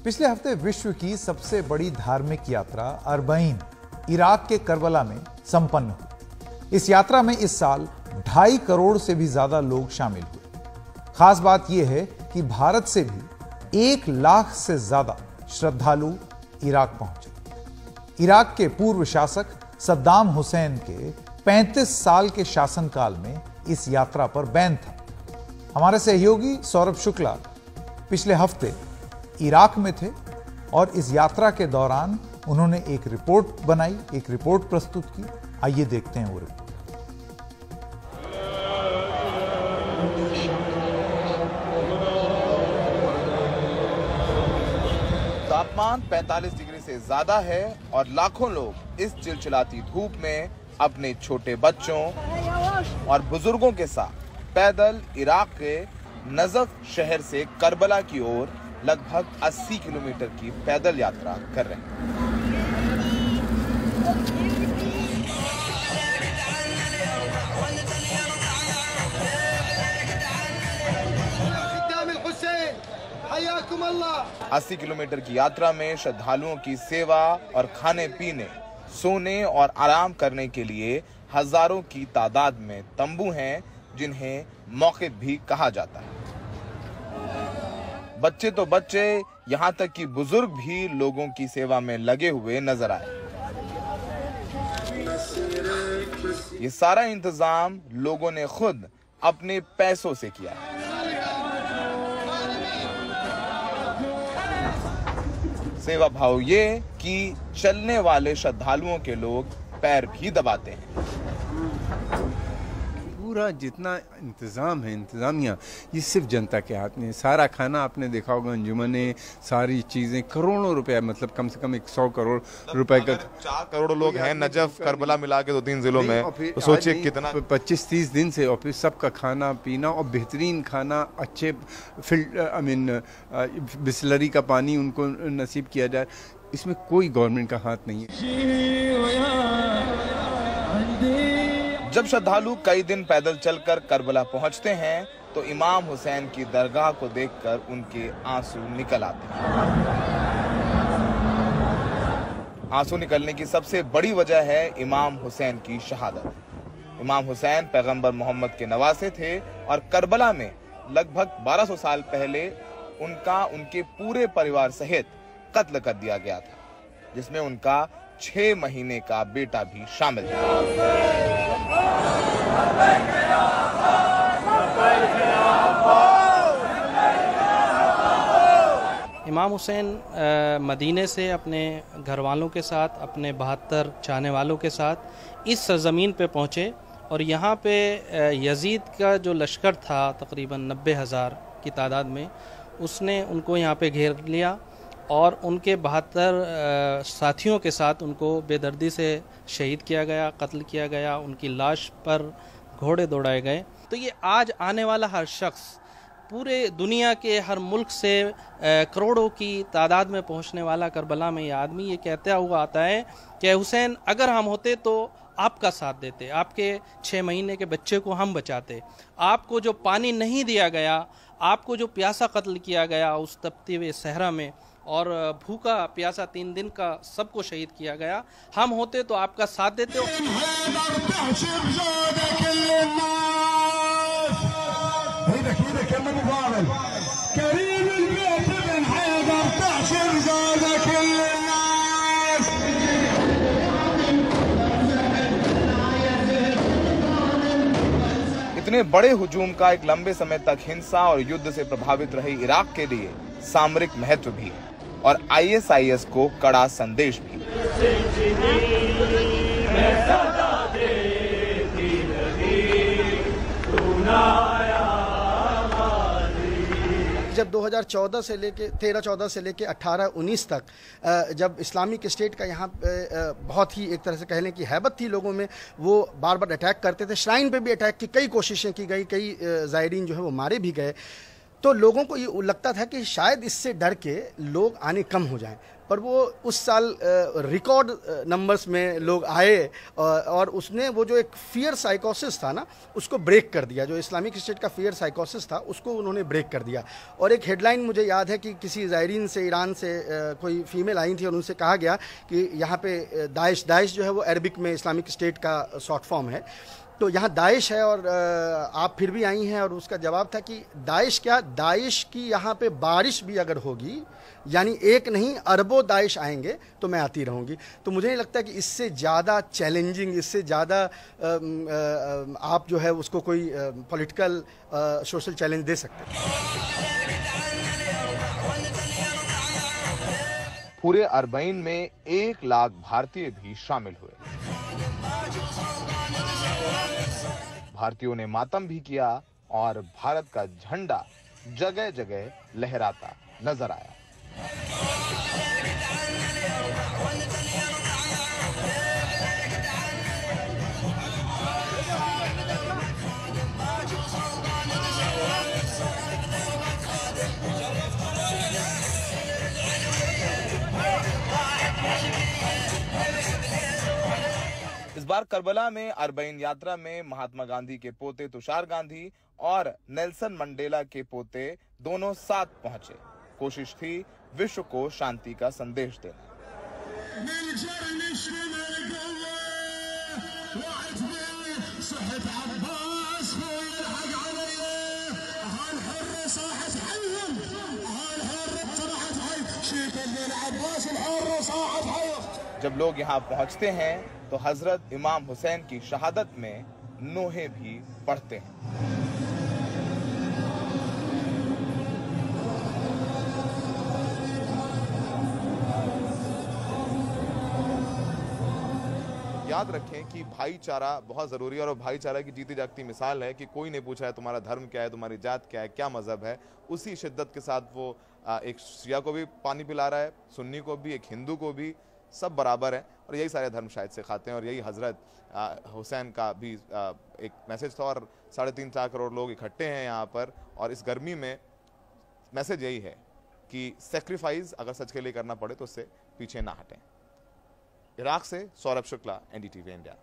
पिछले हफ्ते विश्व की सबसे बड़ी धार्मिक यात्रा अरबईन इराक के करबला में संपन्न हुई। इस यात्रा में इस साल 2.5 करोड़ से भी ज्यादा लोग शामिल हुए। खास बात यह है कि भारत से भी 1 लाख से ज्यादा श्रद्धालु इराक पहुंचे। इराक के पूर्व शासक सद्दाम हुसैन के 35 साल के शासनकाल में इस यात्रा पर बैन था। हमारे सहयोगी सौरभ शुक्ला पिछले हफ्ते इराक में थे और इस यात्रा के दौरान उन्होंने एक रिपोर्ट बनाई, एक रिपोर्ट प्रस्तुत की। आइए देखते हैं वो रिपोर्ट। तापमान 45 डिग्री से ज्यादा है और लाखों लोग इस चिलचिलाती धूप में अपने छोटे बच्चों और बुजुर्गों के साथ पैदल इराक के नजफ शहर से करबला की ओर लगभग 80 किलोमीटर की पैदल यात्रा कर रहे हैं। अस्सी किलोमीटर की यात्रा में श्रद्धालुओं की सेवा और खाने पीने, सोने और आराम करने के लिए हजारों की तादाद में तंबू हैं, जिन्हें मौक़िफ़ भी कहा जाता है। बच्चे तो बच्चे, यहाँ तक कि बुजुर्ग भी लोगों की सेवा में लगे हुए नजर आए। ये सारा इंतजाम लोगों ने खुद अपने पैसों से किया है। सेवा भाव ये कि चलने वाले श्रद्धालुओं के लोग पैर भी दबाते हैं। पूरा जितना इंतज़ाम है, इंतज़ामिया, ये सिर्फ जनता के हाथ में। सारा खाना आपने देखा होगा, अंजुमने, सारी चीज़ें, करोड़ों रुपए, मतलब कम से कम 100 करोड़ रुपए का। 4 करोड़ लोग हैं नजफ करबला मिला के 2-3 जिलों में, तो सोचिए कितना। 25-30 दिन से और फिर सबका खाना पीना और बेहतरीन खाना, अच्छे बिस्लरी का पानी उनको नसीब किया जाए, इसमें कोई गवर्नमेंट का हाथ नहीं है। जब श्रद्धालु कई दिन पैदल चलकर करबला पहुंचते हैं तो इमाम हुसैन की दरगाह को देखकर उनके आंसू निकल आते हैं। आंसू निकलने की सबसे बड़ी वजह है इमाम हुसैन की शहादत। इमाम हुसैन पैगंबर मोहम्मद के नवासे थे और करबला में लगभग 1200 साल पहले उनका उनके पूरे परिवार सहित कत्ल कर दिया गया था, जिसमें उनका 6 महीने का बेटा भी शामिल था। इमाम हुसैन मदीने से अपने घर वालों के साथ, अपने 72 चाहने वालों के साथ इस सरजमीन पे पहुँचे और यहाँ पे यजीद का जो लश्कर था तकरीबन 90,000 की तादाद में, उसने उनको यहाँ पे घेर लिया और उनके 72 साथियों के साथ उनको बेदर्दी से शहीद किया गया, कत्ल किया गया, उनकी लाश पर घोड़े दौड़ाए गए। तो ये आज आने वाला हर शख्स, पूरे दुनिया के हर मुल्क से करोड़ों की तादाद में पहुंचने वाला करबला में ये आदमी ये कहता हुआ आता है कि हुसैन, अगर हम होते तो आपका साथ देते, आपके 6 महीने के बच्चे को हम बचाते, आपको जो पानी नहीं दिया गया, आपको जो प्यासा कत्ल किया गया उस तपते हुए सहरा में, और भूखा प्यासा 3 दिन का सबको शहीद किया गया, हम होते तो आपका साथ देते। इतने बड़े हुजूम का एक लंबे समय तक हिंसा और युद्ध से प्रभावित रहे इराक के लिए सामरिक महत्व भी है और ISIS को कड़ा संदेश भी। जब 2014 से लेके 13-14 से लेके 18-19 तक जब इस्लामिक स्टेट का यहाँ बहुत ही एक तरह से कह लें कि हैबत थी लोगों में, वो बार बार अटैक करते थे। श्राइन पे भी अटैक की कई कोशिशें की गई, कई ज़ायरीन जो है वो मारे भी गए। तो लोगों को ये लगता था कि शायद इससे डर के लोग आने कम हो जाएं। पर वो उस साल रिकॉर्ड नंबर्स में लोग आए और उसने वो जो एक फियर साइकोसिस था ना, उसको ब्रेक कर दिया। जो इस्लामिक स्टेट का फियर साइकोसिस था उसको उन्होंने ब्रेक कर दिया। और एक हेडलाइन मुझे याद है कि किसी ज़ायरीन से, ईरान से कोई फीमेल आई थी और उनसे कहा गया कि यहाँ पे दाइश जो है वो अरबिक में इस्लामिक स्टेट का शॉर्ट फॉर्म है, तो यहाँ दाइश है और आप फिर भी आई हैं। और उसका जवाब था कि दाइश क्या, दाइश की यहाँ पे बारिश भी अगर होगी, यानी एक नहीं अरबों दाइश आएंगे तो मैं आती रहूँगी। तो मुझे नहीं लगता कि इससे ज़्यादा चैलेंजिंग, इससे ज़्यादा आप जो है उसको कोई पॉलिटिकल सोशल चैलेंज दे सकते हैं। पूरे अरबईन में 1 लाख भारतीय भी शामिल हुए। भारतीयों ने मातम भी किया और भारत का झंडा जगह जगह लहराता नजर आया। इस बार करबला में अरबईन यात्रा में महात्मा गांधी के पोते तुषार गांधी और नेल्सन मंडेला के पोते दोनों साथ पहुंचे। कोशिश थी विश्व को शांति का संदेश देना। जब लोग यहाँ पहुँचते हैं तो हजरत इमाम हुसैन की शहादत में नोहे भी पढ़ते हैं। याद रखें कि भाईचारा बहुत जरूरी है और भाईचारा की जीती जागती मिसाल है कि कोई नहीं पूछा है तुम्हारा धर्म क्या है, तुम्हारी जात क्या है, क्या मजहब है। उसी शिद्दत के साथ वो एक शिया को भी पानी पिला रहा है, सुन्नी को भी, एक हिंदू को भी, सब बराबर है। और यही सारे धर्म शायद से खाते हैं और यही हजरत हुसैन का भी एक मैसेज था। और 3.5-4 करोड़ लोग इकट्ठे हैं यहाँ पर और इस गर्मी में मैसेज यही है कि सेक्रीफाइस अगर सच के लिए करना पड़े तो उससे पीछे ना हटें। इराक से सौरभ शुक्ला, NDTV इंडिया।